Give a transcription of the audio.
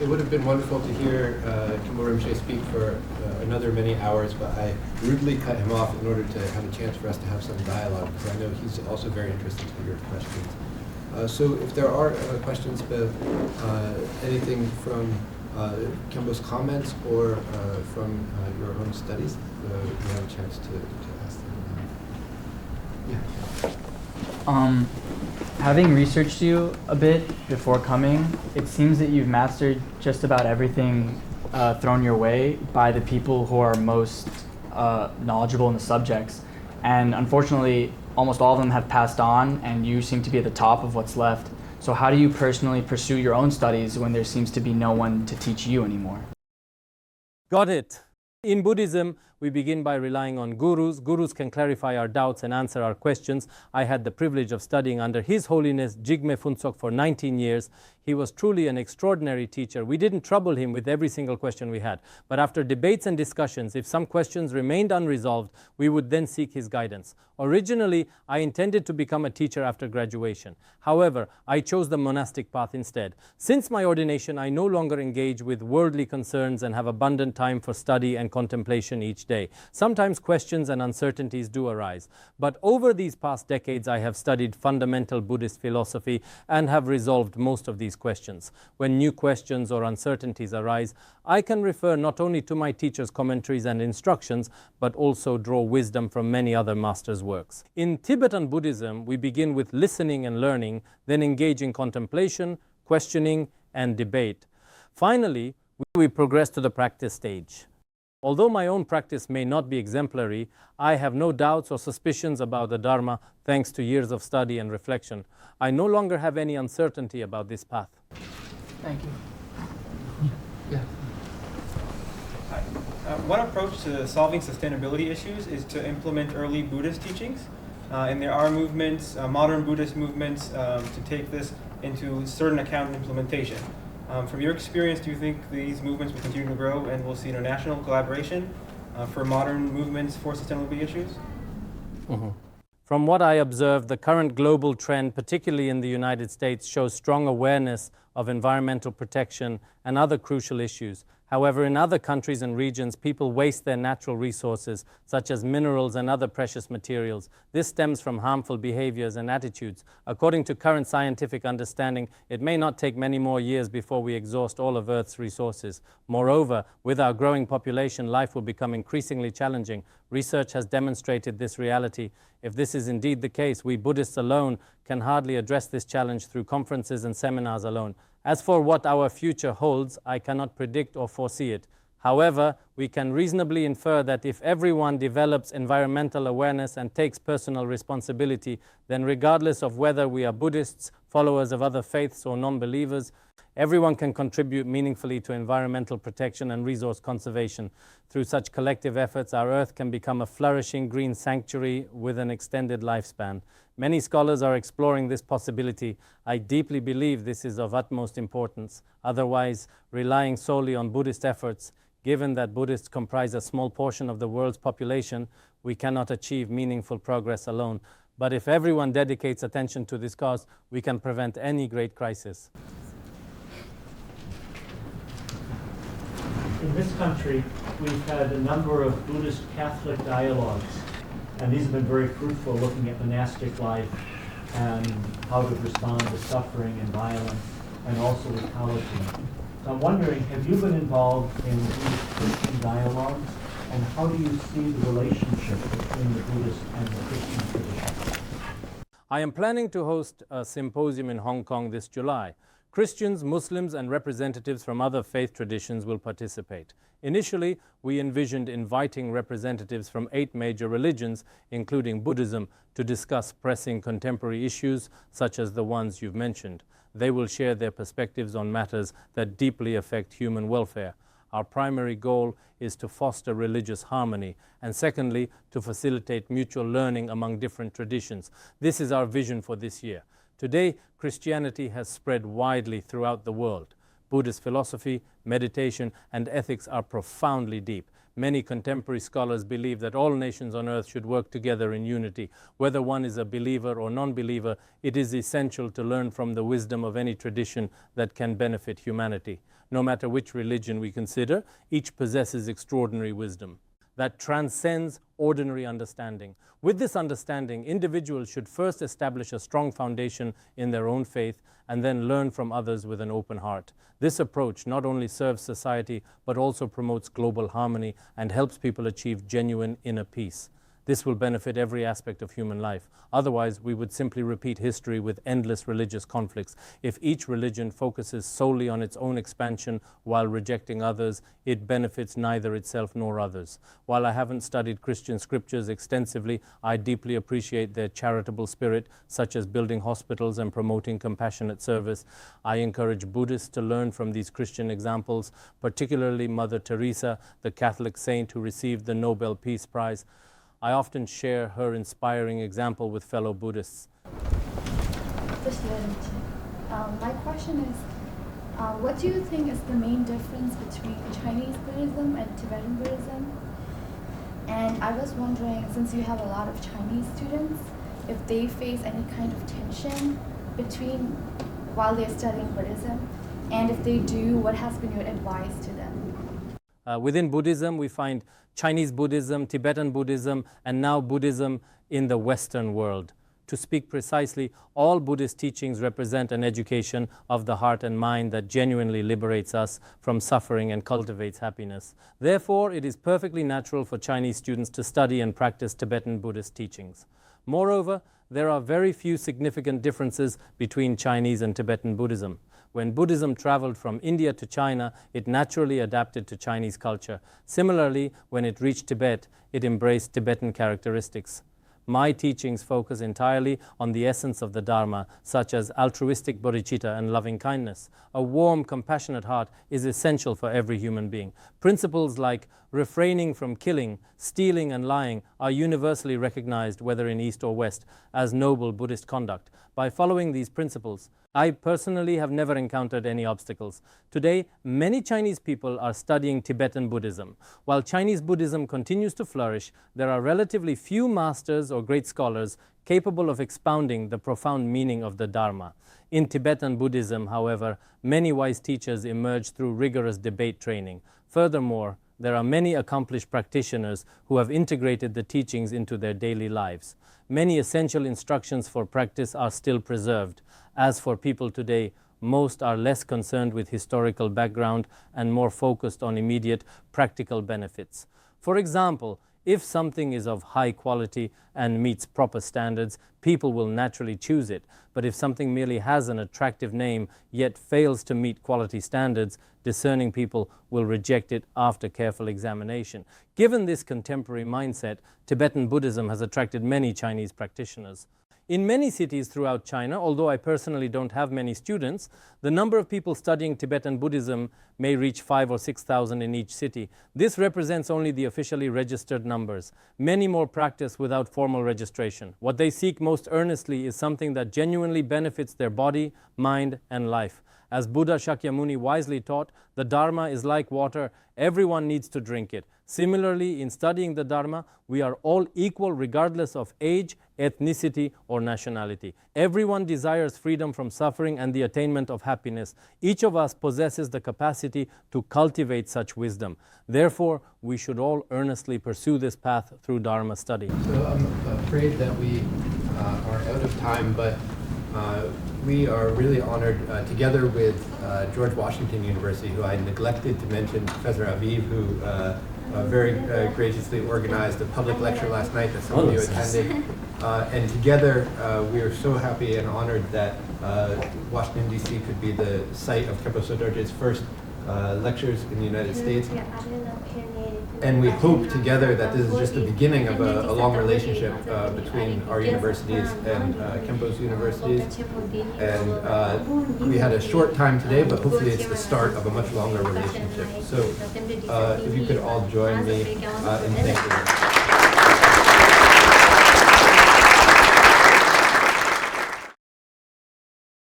it would have been wonderful to hear Khenpo Rinpoche speak for another many hours, but I rudely cut him off in order to have a chance for us to have some dialogue, because I know he's also very interested in your questions. So if there are questions about anything from Khenpo's comments or from your own studies, you have a chance to ask them. Yeah. Having researched you a bit before coming, it seems that you've mastered just about everything thrown your way by the people who are most knowledgeable in the subjects. And unfortunately, almost all of them have passed on, and you seem to be at the top of what's left. So how do you personally pursue your own studies when there seems to be no one to teach you anymore? Got it. In Buddhism, we begin by relying on gurus. Gurus can clarify our doubts and answer our questions. I had the privilege of studying under His Holiness Jigme Phuntsok for 19 years. He was truly an extraordinary teacher. We didn't trouble him with every single question we had. But after debates and discussions, if some questions remained unresolved, we would then seek his guidance. Originally, I intended to become a teacher after graduation. However, I chose the monastic path instead. Since my ordination, I no longer engage with worldly concerns and have abundant time for study and contemplation each day. Sometimes questions and uncertainties do arise. But over these past decades, I have studied fundamental Buddhist philosophy and have resolved most of these questions. When new questions or uncertainties arise, I can refer not only to my teacher's commentaries and instructions, but also draw wisdom from many other masters' works. In Tibetan Buddhism, we begin with listening and learning, then engage in contemplation, questioning, and debate. Finally, we progress to the practice stage. Although my own practice may not be exemplary, I have no doubts or suspicions about the Dharma thanks to years of study and reflection. I no longer have any uncertainty about this path. Thank you. Yeah. One approach to solving sustainability issues is to implement early Buddhist teachings. And there are movements, modern Buddhist movements, to take this into certain account and implementation. From your experience, do you think these movements will continue to grow and we'll see international collaboration for modern movements for sustainability issues? Mm-hmm. From what I observe, the current global trend, particularly in the United States, shows strong awareness of environmental protection and other crucial issues. However, in other countries and regions, people waste their natural resources, such as minerals and other precious materials. This stems from harmful behaviors and attitudes. According to current scientific understanding, it may not take many more years before we exhaust all of Earth's resources. Moreover, with our growing population, life will become increasingly challenging. Research has demonstrated this reality. If this is indeed the case, we Buddhists alone can hardly address this challenge through conferences and seminars alone. As for what our future holds, I cannot predict or foresee it. However, we can reasonably infer that if everyone develops environmental awareness and takes personal responsibility, then regardless of whether we are Buddhists, followers of other faiths, or non-believers, everyone can contribute meaningfully to environmental protection and resource conservation. Through such collective efforts, our Earth can become a flourishing green sanctuary with an extended lifespan. Many scholars are exploring this possibility. I deeply believe this is of utmost importance. Otherwise, relying solely on Buddhist efforts, given that Buddhists comprise a small portion of the world's population, we cannot achieve meaningful progress alone. But if everyone dedicates attention to this cause, we can prevent any great crisis. In this country, we've had a number of Buddhist Catholic dialogues, and these have been very fruitful, looking at monastic life and how to respond to suffering and violence, and also ecology. So I'm wondering, have you been involved in these Christian dialogues, and how do you see the relationship between the Buddhist and the Christian tradition? I am planning to host a symposium in Hong Kong this July. Christians, Muslims, and representatives from other faith traditions will participate. Initially, we envisioned inviting representatives from 8 major religions, including Buddhism, to discuss pressing contemporary issues such as the ones you've mentioned. They will share their perspectives on matters that deeply affect human welfare. Our primary goal is to foster religious harmony, and secondly, to facilitate mutual learning among different traditions. This is our vision for this year. Today, Christianity has spread widely throughout the world. Buddhist philosophy, meditation, and ethics are profoundly deep. Many contemporary scholars believe that all nations on earth should work together in unity. Whether one is a believer or non-believer, it is essential to learn from the wisdom of any tradition that can benefit humanity. No matter which religion we consider, each possesses extraordinary wisdom that transcends ordinary understanding. With this understanding, individuals should first establish a strong foundation in their own faith and then learn from others with an open heart. This approach not only serves society, but also promotes global harmony and helps people achieve genuine inner peace. This will benefit every aspect of human life. Otherwise, we would simply repeat history with endless religious conflicts. If each religion focuses solely on its own expansion while rejecting others, it benefits neither itself nor others. While I haven't studied Christian scriptures extensively, I deeply appreciate their charitable spirit, such as building hospitals and promoting compassionate service. I encourage Buddhists to learn from these Christian examples, particularly Mother Teresa, the Catholic saint who received the Nobel Peace Prize. I often share her inspiring example with fellow Buddhists. My question is, what do you think is the main difference between Chinese Buddhism and Tibetan Buddhism? And I was wondering, since you have a lot of Chinese students, if they face any kind of tension while they're studying Buddhism, and if they do, what has been your advice to them? Within Buddhism, we find Chinese Buddhism, Tibetan Buddhism, and now Buddhism in the Western world. To speak precisely, all Buddhist teachings represent an education of the heart and mind that genuinely liberates us from suffering and cultivates happiness. Therefore, it is perfectly natural for Chinese students to study and practice Tibetan Buddhist teachings. Moreover, there are very few significant differences between Chinese and Tibetan Buddhism. When Buddhism traveled from India to China, it naturally adapted to Chinese culture. Similarly, when it reached Tibet, it embraced Tibetan characteristics. My teachings focus entirely on the essence of the Dharma, such as altruistic bodhicitta and loving kindness. A warm, compassionate heart is essential for every human being. Principles like refraining from killing, stealing, and lying are universally recognized, whether in East or West, as noble Buddhist conduct. By following these principles, I personally have never encountered any obstacles. Today, many Chinese people are studying Tibetan Buddhism. While Chinese Buddhism continues to flourish, there are relatively few masters or great scholars capable of expounding the profound meaning of the Dharma. In Tibetan Buddhism, however, many wise teachers emerge through rigorous debate training. Furthermore, there are many accomplished practitioners who have integrated the teachings into their daily lives. Many essential instructions for practice are still preserved. As for people today, most are less concerned with historical background and more focused on immediate practical benefits. For example, if something is of high quality and meets proper standards, people will naturally choose it. But if something merely has an attractive name yet fails to meet quality standards, discerning people will reject it after careful examination. Given this contemporary mindset, Tibetan Buddhism has attracted many Chinese practitioners. In many cities throughout China, although I personally don't have many students, the number of people studying Tibetan Buddhism may reach 5,000 or 6,000 in each city. This represents only the officially registered numbers. Many more practice without formal registration. What they seek most earnestly is something that genuinely benefits their body, mind, and life. As Buddha Shakyamuni wisely taught, the Dharma is like water. Everyone needs to drink it. Similarly, in studying the Dharma, we are all equal regardless of age, ethnicity, or nationality. Everyone desires freedom from suffering and the attainment of happiness. Each of us possesses the capacity to cultivate such wisdom. Therefore, we should all earnestly pursue this path through Dharma study. So I'm afraid that we are out of time, but we are really honored, together with George Washington University, who I neglected to mention, Professor Aviv, who very graciously organized a public lecture last night that some of you attended. And together, we are so happy and honored that Washington, D.C. could be the site of Khenpo Sodargye's first lectures in the United States. And we hope together that this is just the beginning of a long relationship between our universities and Khenpo's universities. And we had a short time today, but hopefully it's the start of a much longer relationship. So if you could all join me in thanking you.